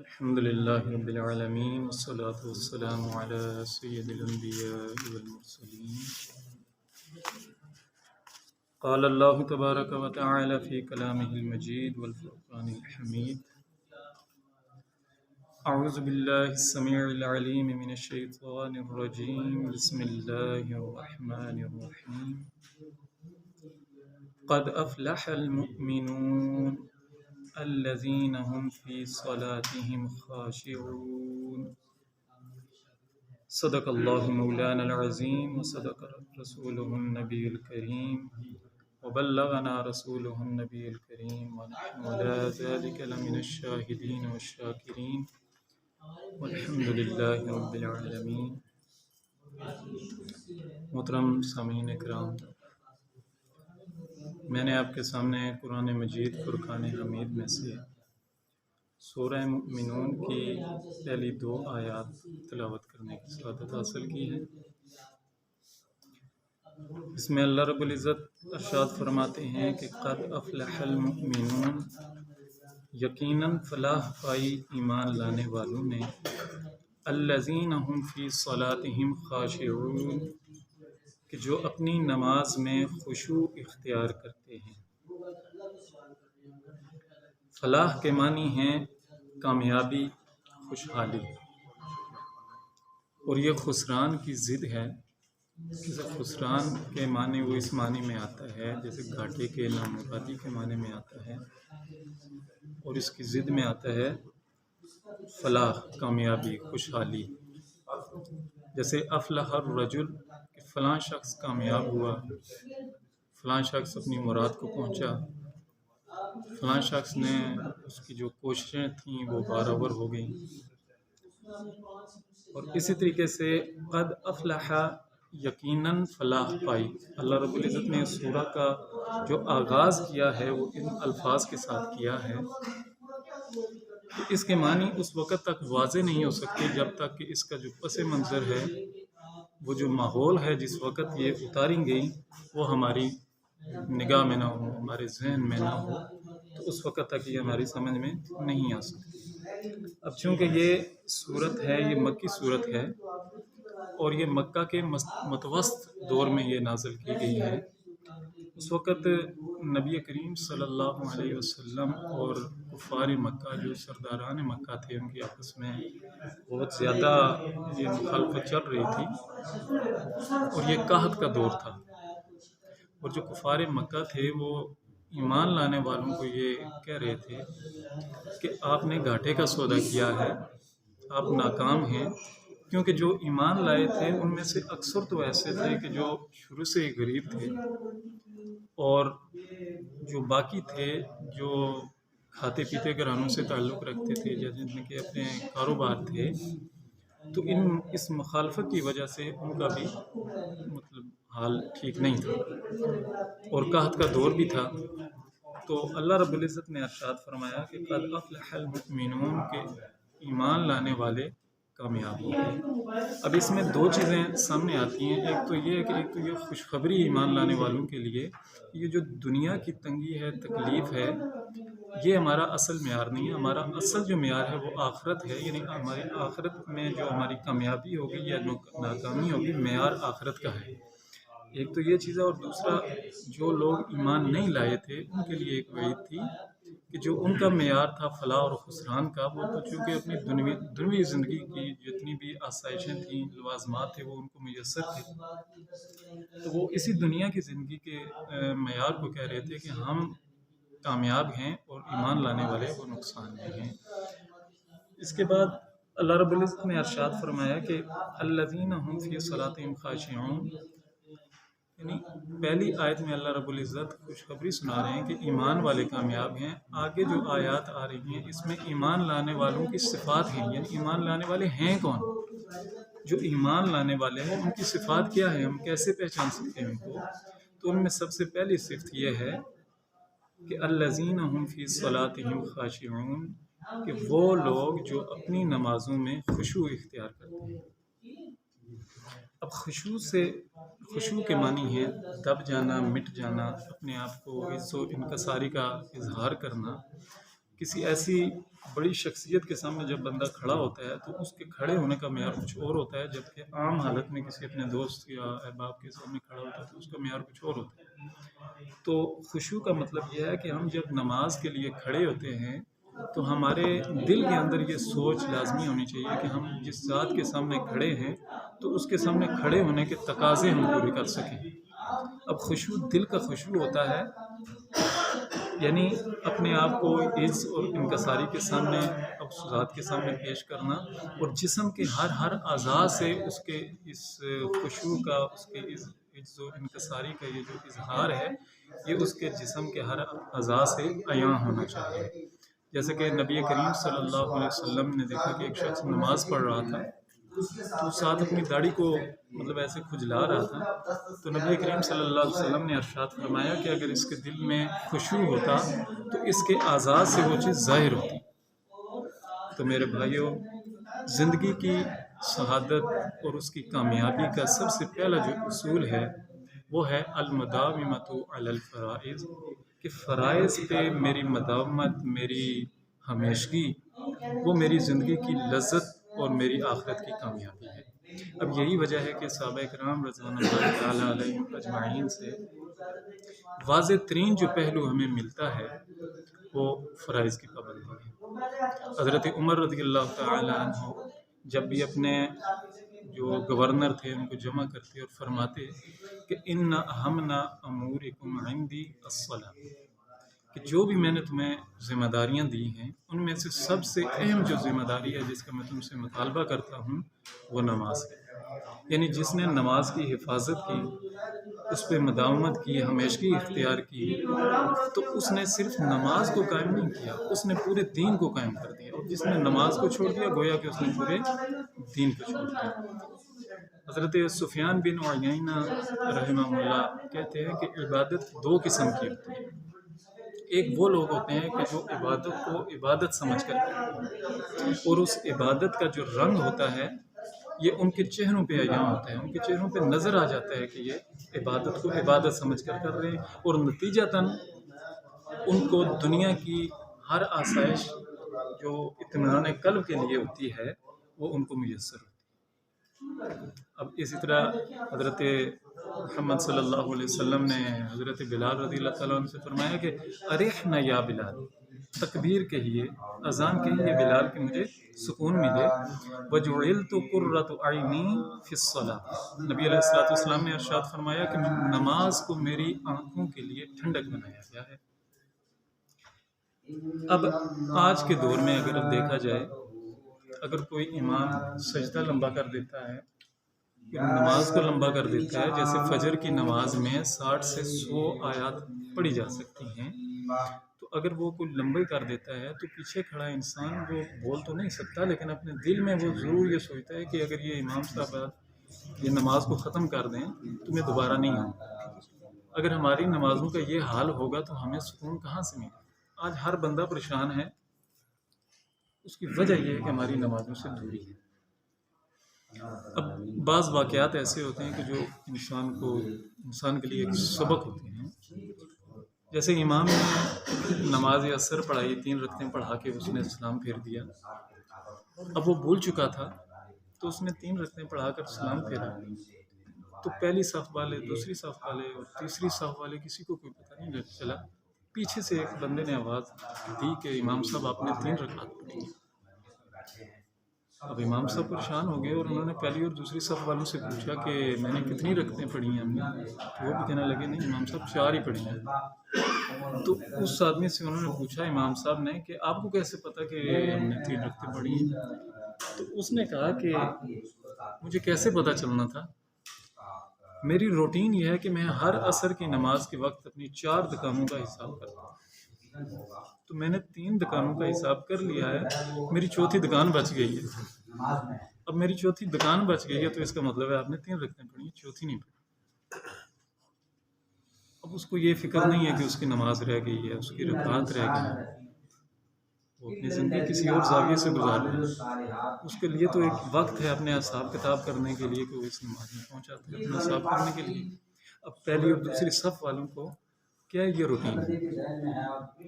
الحمد لله رب العالمين والصلاة والسلام على سيد الأنبياء والمرسلين. قال الله تبارك وتعالى في كلامه المجيد والفرقان الحميد: أعوذ بالله السميع العليم من الشيطان الرجيم. بسم الله الرحمن الرحيم. قد أفلح المؤمنون الذين هم في صلاتهم خاشعون. صدق الله مولانا العظيم وصدق رسوله النبي الكريم وبلغنا رسوله النبي الكريم ونحن على ذلك لمن الشاهدين والشاكرين والحمد لله رب العالمين. محترم سامعین اکرام، میں نے آپ کے سامنے قرآن مجید فرقان حمید میں سے سورہ مؤمنون کی پہلی 2 آیات تلاوت کرنے کی سعادت حاصل کی ہے۔ اس میں اللہ رب العزت ارشاد فرماتے ہیں کہ قد افلح المؤمنون، یقیناً فلاح پائی ایمان لانے والوں نے، الذین هم فی صلاتهم خاشعون، کہ جو اپنی نماز میں خشوع اختیار کرتے ہیں۔ فلاح کے معنی ہیں کامیابی، خوشحالی، اور یہ خسران کی ضد ہے۔ جیسے خسران کے معنی وہ اس معنی میں آتا ہے جیسے گھاٹے کے، نامرادی کے معنی میں آتا ہے، اور اس کی ضد میں آتا ہے فلاح، کامیابی، خوشحالی۔ جیسے افلح الرجل، کہ فلاں شخص کامیاب ہوا، فلاں شخص اپنی مراد کو پہنچا، فلاں شخص نے اس کی جو کوششیں تھیں وہ برابر ہو گئیں۔ اور اسی طریقے سے قد افلح، یقیناً فلاح پائی۔ اللہ رب العزت نے سورہ کا جو آغاز کیا ہے وہ ان الفاظ کے ساتھ کیا ہے۔ اس کے معنی اس وقت تک واضح نہیں ہو سکتے جب تک کہ اس کا جو پس منظر ہے، وہ جو ماحول ہے جس وقت یہ اتاری گئی، وہ ہماری نگاہ میں نہ ہو، ہمارے ذہن میں نہ ہو، تو اس وقت تک یہ ہماری سمجھ میں نہیں آ سکتی۔ اب چونکہ یہ صورت ہے، یہ مکی صورت ہے، اور یہ مکہ کے متوسط دور میں یہ نازل کی گئی ہے۔ اس وقت نبی کریم صلی اللہ علیہ وسلم اور کفار مکہ، جو سرداران مکہ تھے، ان کی آپس میں بہت زیادہ یہ مخالفت چل رہی تھی، اور یہ قحط کا دور تھا۔ اور جو کفار مکہ تھے وہ ایمان لانے والوں کو یہ کہہ رہے تھے کہ آپ نے گھاٹے کا سودا کیا ہے، آپ ناکام ہیں، کیونکہ جو ایمان لائے تھے ان میں سے اکثر تو ایسے تھے کہ جو شروع سے ہی غریب تھے، اور جو باقی تھے جو کھاتے پیتے گھرانوں سے تعلق رکھتے تھے، جن کے اپنے کاروبار تھے، تو اس مخالفت کی وجہ سے ان کا بھی مطلب حال ٹھیک نہیں تھا، اور قحط کا دور بھی تھا۔ تو اللہ رب العزت نے ارشاد فرمایا کہ قد افلح المؤمنون، کے ایمان لانے والے کامیاب ہو گئے۔ اب اس میں 2 چیزیں سامنے آتی ہیں۔ ایک تو یہ ہے کہ ایک تو یہ خوشخبری ایمان لانے والوں کے لیے، یہ جو دنیا کی تنگی ہے، تکلیف ہے، یہ ہمارا اصل معیار نہیں ہے۔ ہمارا اصل جو معیار ہے وہ آخرت ہے، یعنی ہماری آخرت میں جو ہماری کامیابی ہوگی یا ناکامی ہوگی، معیار آخرت کا ہے۔ ایک تو یہ چیز ہے، اور دوسرا جو لوگ ایمان نہیں لائے تھے ان کے لیے ایک وعید تھی کہ جو ان کا معیار تھا فلاح اور خسران کا، وہ تو چونکہ اپنی دنیوی زندگی کی جتنی بھی آسائشیں تھیں، لوازمات تھے، وہ ان کو میسر تھے، تو وہ اسی دنیا کی زندگی کے معیار کو کہہ رہے تھے کہ ہم کامیاب ہیں اور ایمان لانے والے وہ نقصان میں ہیں۔ اس کے بعد اللہ رب العزت نے ارشاد فرمایا کہ الذین هم فی صلاتهم خاشعون، یعنی پہلی آیت میں اللہ رب العزت خوشخبری سنا رہے ہیں کہ ایمان والے کامیاب ہیں۔ آگے جو آیات آ رہی ہیں اس میں ایمان لانے والوں کی صفات ہیں، یعنی ایمان لانے والے ہیں کون؟ جو ایمان لانے والے ہیں ان کی صفات کیا ہے، ہم کیسے پہچان سکتے ہیں ان کو؟ تو ان میں سب سے پہلی صفت یہ ہے کہ الذین هم فی صلاتهم خاشعون، کہ وہ لوگ جو اپنی نمازوں میں خشوع اختیار کرتے ہیں۔ اب خشوع کے معنی ہے دب جانا، مٹ جانا، اپنے آپ کو عزت و انکساری کا اظہار کرنا، کسی ایسی بڑی شخصیت کے سامنے جب بندہ کھڑا ہوتا ہے تو اس کے کھڑے ہونے کا معیار کچھ اور ہوتا ہے، جبکہ عام حالت میں کسی اپنے دوست یا احباب کے سامنے کھڑا ہوتا ہے تو اس کا معیار کچھ اور ہوتا ہے۔ تو خشوع کا مطلب یہ ہے کہ ہم جب نماز کے لیے کھڑے ہوتے ہیں تو ہمارے دل کے اندر یہ سوچ لازمی ہونی چاہیے کہ ہم جس ذات کے سامنے کھڑے ہیں تو اس کے سامنے کھڑے ہونے کے تقاضے ہم پورے کر سکیں۔ اب خشوع دل کا خشوع ہوتا ہے، یعنی اپنے آپ کو عز اور انکساری کے سامنے، اب ذات کے سامنے پیش کرنا، اور جسم کے ہر اعضاء سے اس کے اس خشوع کا، اس کے عز و انکساری کا یہ جو اظہار ہے یہ اس کے جسم کے ہر اعضاء سے عیاں ہونا چاہیے۔ جیسے کہ نبی کریم صلی اللہ علیہ وسلم نے دیکھا کہ ایک شخص نماز پڑھ رہا تھا تو ساتھ اپنی داڑھی کو مطلب ایسے کھجلا رہا تھا، تو نبی کریم صلی اللہ علیہ وسلم نے ارشاد فرمایا کہ اگر اس کے دل میں خشوع ہوتا تو اس کے اعضاء سے وہ چیز ظاہر ہوتی۔ تو میرے بھائیوں، زندگی کی سعادت اور اس کی کامیابی کا سب سے پہلا جو اصول ہے وہ ہے المداومۃ علی الفرائض، کہ فرائض پہ میری مداومت، میری ہمیشگی، وہ میری زندگی کی لذت اور میری آخرت کی کامیابی ہے۔ اب یہی وجہ ہے کہ صحابہ کرام رضوان اللہ تعالیٰ علیہم اجمعین سے واضح ترین جو پہلو ہمیں ملتا ہے وہ فرائض کی پابندی ہے۔ حضرت عمر رضی اللہ تعالیٰ عنہ جب بھی اپنے جو گورنر تھے ان کو جمع کرتے اور فرماتے کہ ان اہم امورکم عندی الصلاۃ، کہ جو بھی میں نے تمہیں ذمہ داریاں دی ہیں ان میں سے سب سے اہم جو ذمہ داری ہے جس کا میں تم سے مطالبہ کرتا ہوں وہ نماز ہے۔ یعنی جس نے نماز کی حفاظت کی، اس پہ مداومت کی، ہمیشگی اختیار کی، تو اس نے صرف نماز کو قائم نہیں کیا، اس نے پورے دین کو قائم کر دیا، اور جس نے نماز کو چھوڑ دیا گویا کہ اس نے پورے دین کو چھوڑ دیا۔ حضرت سفیان بن عیینہ رحمہ اللہ کہتے ہیں کہ عبادت دو قسم کی ہوتی ہے۔ ایک وہ لوگ ہوتے ہیں کہ جو عبادت کو عبادت سمجھ کر کرتے ہیں، اور اس عبادت کا جو رنگ ہوتا ہے یہ ان کے چہروں پہ عیاں ہوتا ہے، ان کے چہروں پہ نظر آ جاتا ہے کہ یہ عبادت کو عبادت سمجھ کر کر رہے ہیں، اور نتیجتاً ان کو دنیا کی ہر آسائش جو اطمینان قلب کے لیے ہوتی ہے وہ ان کو میسر ہوتی ہے۔ اب اسی طرح حضرت محمد صلی اللہ علیہ وسلم نے حضرت بلال رضی اللہ تعالیٰ عنہ سے فرمایا کہ ارحنا یا بلال، تکبیر کہیے، اذان کہیے بلال کہ مجھے سکون ملے۔ وجعلت قرۃ عینی فی الصلاۃ، نبی علیہ الصلوۃ والسلام نے ارشاد فرمایا کہ نماز کو میری آنکھوں کے لیے ٹھنڈک بنایا گیا ہے۔ اب آج کے دور میں اگر دیکھا جائے، اگر کوئی امام سجدہ لمبا کر دیتا ہے، نماز کو لمبا کر دیتا ہے، جیسے فجر کی نماز میں 60 سے 100 آیات پڑھی جا سکتی ہیں، تو اگر وہ کوئی لمبے کر دیتا ہے تو پیچھے کھڑا انسان وہ بول تو نہیں سکتا، لیکن اپنے دل میں وہ ضرور یہ سوچتا ہے کہ اگر یہ امام صاحب یہ نماز کو ختم کر دیں تو میں دوبارہ نہیں آؤں گا۔ اگر ہماری نمازوں کا یہ حال ہوگا تو ہمیں سکون کہاں سے ملے؟ آج ہر بندہ پریشان ہے، اس کی وجہ یہ ہے کہ ہماری نمازوں سے دوری ہے۔ اب بعض واقعات ایسے ہوتے ہیں کہ جو انسان کے لیے ایک سبق ہوتے ہیں، جیسے امام نے نماز عصر پڑھائی، 3 رکعتیں پڑھا کے اس نے سلام پھیر دیا، اب وہ بھول چکا تھا تو اس نے 3 رکعتیں پڑھا کر سلام پھیرا، تو پہلی صف والے، دوسری صف والے اور تیسری صف والے کسی کو کوئی پتہ نہیں چلا۔ پیچھے سے ایک بندے نے آواز دی کہ امام صاحب آپ نے 3 رکعت پڑھی۔ اب امام صاحب پریشان ہو گئے اور انہوں نے پہلی اور دوسری صف والوں سے پوچھا کہ میں نے کتنی رکعتیں پڑھی ہیں ہم نے، تو وہ بھی کہنے لگے نہیں امام صاحب 4 ہی پڑھی ہیں۔ تو اس آدمی سے انہوں نے پوچھا امام صاحب نے کہ آپ کو کیسے پتا کہ ہم نے 3 رکعتیں پڑھی ہیں؟ تو اس نے کہا کہ مجھے کیسے پتہ چلنا تھا، میری روٹین یہ ہے کہ میں ہر عصر کی نماز کے وقت اپنی 4 دکانوں کا حساب کرتا ہوں، تو میں نے 3 دکانوں کا حساب کر لیا ہے، میری چوتھی دکان بچ گئی ہے۔ اب میری چوتھی دکان بچ گئی ہے تو اس کا مطلب ہے آپ نے 3 رکعتیں پڑھی، چوتھی نہیں پڑھی۔ اب اس کو یہ فکر نہیں ہے کہ اس کی نماز رہ گئی ہے، اس کی رکعات رہ گئی ہے، وہ اپنی زندگی کسی اور زاویے سے گزار رہا ہے۔ اس کے لیے تو ایک وقت ہے اپنے حساب کتاب کرنے کے لیے کہ وہ اس نماز میں پہنچاتا ہے، اپنا حساب کرنے کے لیے۔ اب پہلی اور دوسری صف والوں کو کیا ہے یہ روٹین،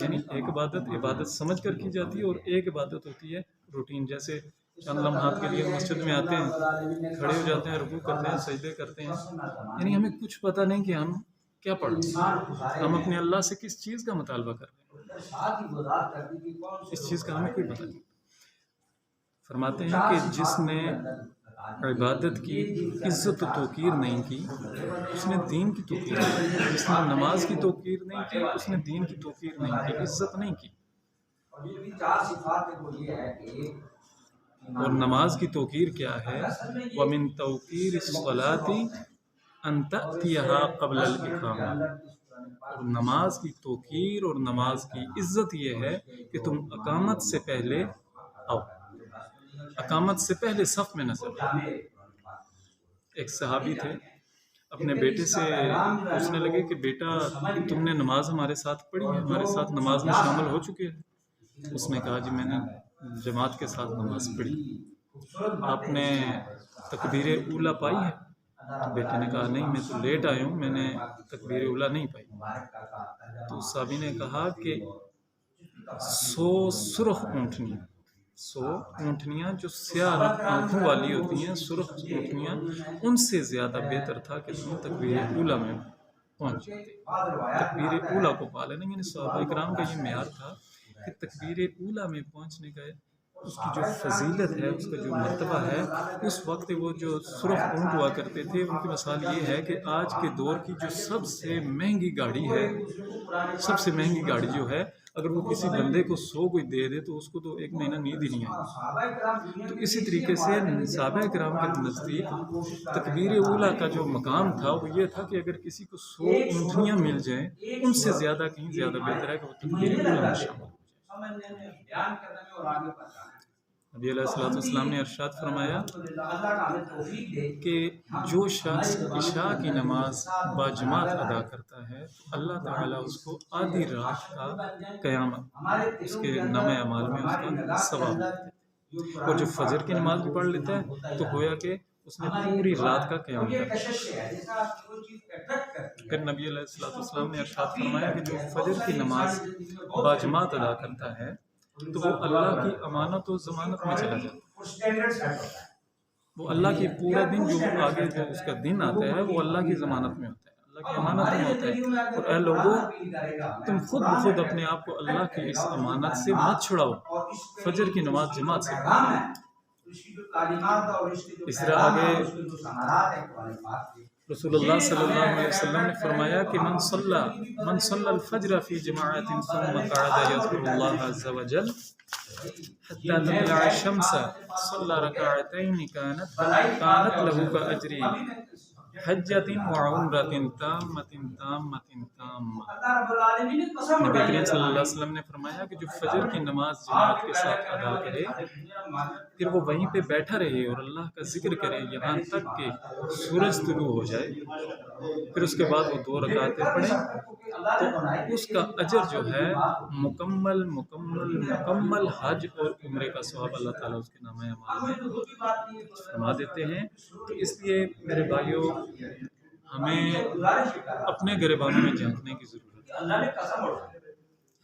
یعنی ایک عبادت سمجھ کر کی جاتی ہے، اور ایک عبادت ہوتی ہے روٹین. جیسے چند لمحات کے لیے مسجد میں آتے ہیں، کھڑے ہو جاتے ہیں، رکوع کرتے ہیں، سجدے کرتے ہیں، یعنی ہمیں کچھ پتہ نہیں کہ ہم کیا پڑھ رہے ہیں، ہم اپنے اللہ سے کس چیز کا مطالبہ کر رہے ہیں، اس چیز کا ہمیں کوئی پتہ نہیں. فرماتے ہیں کہ جس نے عبادت کی عزت و توقیر نہیں کی اس نے دین کی توقیر نہیں کی، جس نے نماز کی توقیر نہیں کی اس نے دین کی توقیر نہیں کی، عزت نہیں کی. اور نماز کی توقیر کیا ہے؟ وَمِن تَوْقِيرِ الصَّلَاةِ أَن تَأْتِيَهَا قَبْلَ الْإِقَامَةِ. اور نماز کی توقیر اور نماز کی عزت یہ ہے کہ تم اقامت سے پہلے آؤ، اقامت سے پہلے صف میں نظر آؤ. ایک صحابی تھے، اپنے بیٹے سے پوچھنے لگے کہ بیٹا تم نے نماز ہمارے ساتھ پڑھی ہے، ہمارے ساتھ نماز میں شامل ہو چکے ہیں؟ اس نے کہا جی میں نے جماعت کے ساتھ نماز پڑھی. آپ نے تکبیر اولیٰ پائی ہے؟ تو بیٹے نے کہا نہیں، میں تو لیٹ آیا ہوں، میں نے تکبیر اولیٰ نہیں پائی. تو صحابی نے کہا کہ 100 سرخ اونٹنیاں جو سیاہ آنکھوں والی ہوتی ہیں، سرخ اونٹنیاں، ان سے زیادہ بہتر تھا کہ تم تکبیر اولیٰ میں پہنچ جاتے، تکبیر اولیٰ کو پا لینا. یعنی صحابہ کرام کا یہ معیار تھا کہ تکبیر اولیٰ میں پہنچنے کا اس کی جو فضیلت ہے، اس کا جو مرتبہ ہے، اس وقت وہ جو سرخ اونٹ ہوا کرتے تھے ان کی مثال یہ ہے کہ آج کے دور کی جو سب سے مہنگی گاڑی ہے، سب سے مہنگی گاڑی جو ہے، اگر وہ کسی بندے کو 100 کوئی دے دے تو اس کو تو ایک مہینہ نیند ہی نہیں آئی. تو اسی طریقے سے صحابہ کرام کے نزدیک تکبیر اولیٰ کا جو مقام تھا وہ یہ تھا کہ اگر کسی کو 100 اونٹنیاں مل جائیں، ان سے زیادہ کہیں زیادہ بہتر ہے کہ وہ تکبیر اولیٰ میں شامل ہو جائے. نبی علیہ السلام نے ارشاد فرمایا کہ جو شخص عشاء کی نماز باجماعت ادا کرتا ہے تو اللہ تعالیٰ اس کو آدھی رات کا قیامت اس کے نامہ اعمال میں اس کا ثواب دیتے ہیں. اور جو فجر کی نماز بھی پڑھ لیتا ہے تو گویا کہ اس نے پوری رات کا قیام کر دیا. پھر نبی علیہ السلام نے ارشاد فرمایا کہ جو فجر کی نماز باجماعت ادا کرتا ہے تو وہ اللہ کی امانت و ضمانت میں چلا جاتا ہے. وہ اللہ کی پورا دن جو آگے جو اس کا دن آتا ہے وہ اللہ کی ضمانت میں ہوتا ہے، اللہ کی امانت میں ہوتا ہے. اور اے لوگوں تم خود بخود اپنے آپ کو اللہ کی اس امانت سے مت چھڑاؤ، فجر کی نماز جماعت سے پڑھو. اس طرح آگے رسول اللہ صلی اللہ علیہ وسلم نے فرمایا کہ من صلی الفجر فی جماعت ثم قعد یذکر اللہ عز وجل حتی تطلع الشمس صلی رکعتین کانت له کاجر حجۃ وعمرۃ تامۃ تامۃ تامہ. نبی کریم صلی اللہ علیہ وسلم نے فرمایا کہ جو فجر کی نماز جماعت کے ساتھ ادا کرے پھر وہ وہیں پہ بیٹھا رہے اور اللہ کا ذکر کرے یہاں تک کہ سورج طلوع ہو جائے، پھر اس کے بعد وہ 2 رکعتیں پڑھیں تو اس کا اجر جو ہے مکمل حج اور عمرے کا ثواب اللہ تعالیٰ اس کے نامہ اعمال میں فرما دیتے ہیں. تو اس لیے میرے بھائیوں ہمیں اپنے گریبانوں میں جھانکنے کی ضرورت ہے.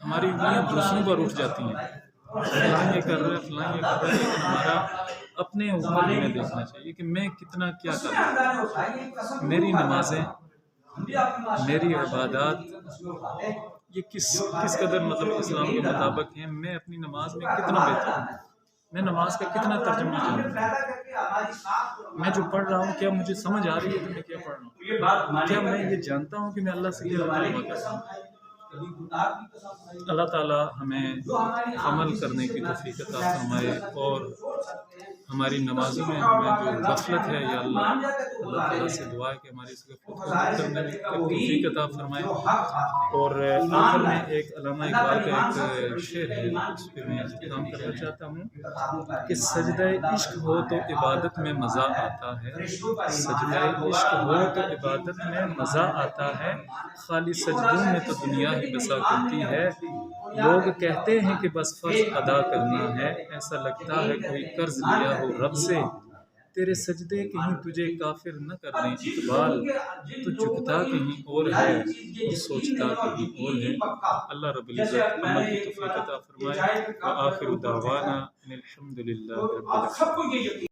ہماری انگلیاں دوسروں پر اٹھ جاتی ہیں، فلاں یہ کر رہا ہے، فلاں یہ کر رہا ہے، لیکن ہمارا اپنے اوپر ہمیں دیکھنا چاہیے کہ میں کتنا کیا کر رہا ہوں. میری نمازیں، میری عبادات یہ کس قدر مطلب اسلام کے مطابق ہیں، میں اپنی نماز میں کتنا بہتر ہوں، میں نماز کا کتنا ترجمہ جانتا ہوں، میں جو پڑھ رہا ہوں کیا مجھے سمجھ آ رہی ہے کہ میں کیا پڑھ رہا ہوں، کیا میں یہ جانتا ہوں کہ میں اللہ سے کیا مطالبہ کر رہا ہوں. اللہ تعالیٰ ہمیں عمل کرنے کی توفیق عطا فرمائے اور ہماری نمازوں میں ہمیں جو غفلت ہے یا اللہ تعالیٰ سے دعا ہے کہ ہماری اس غفلت کو دور کرنے کی توفیق عطا فرمائے. اور آخر میں ایک علامہ اقبال کا ایک شعر ہے، اس پہ میں اختتام کرنا چاہتا ہوں کہ سجدہ عشق ہو تو عبادت میں مزہ آتا ہے، سجدہ عشق ہو تو عبادت میں مزہ آتا ہے، خالی سجدوں میں تو دنیا ہی بسا کرتی ہے. لوگ کہتے ہیں کہ بس فرض ادا کرنا ہے، ایسا لگتا ہے کوئی قرض لیا ہو رب سے، تیرے سجدے کہیں تجھے کافر نہ کر دیں اقبال، تو جھکتا کہیں اور ہے اور سوچتا کہیں اور ہے۔ اللہ رب العزت عمل کی توفیق عطا فرمائے۔ وآخر دعوانا ان الحمد للہ رب العالمین۔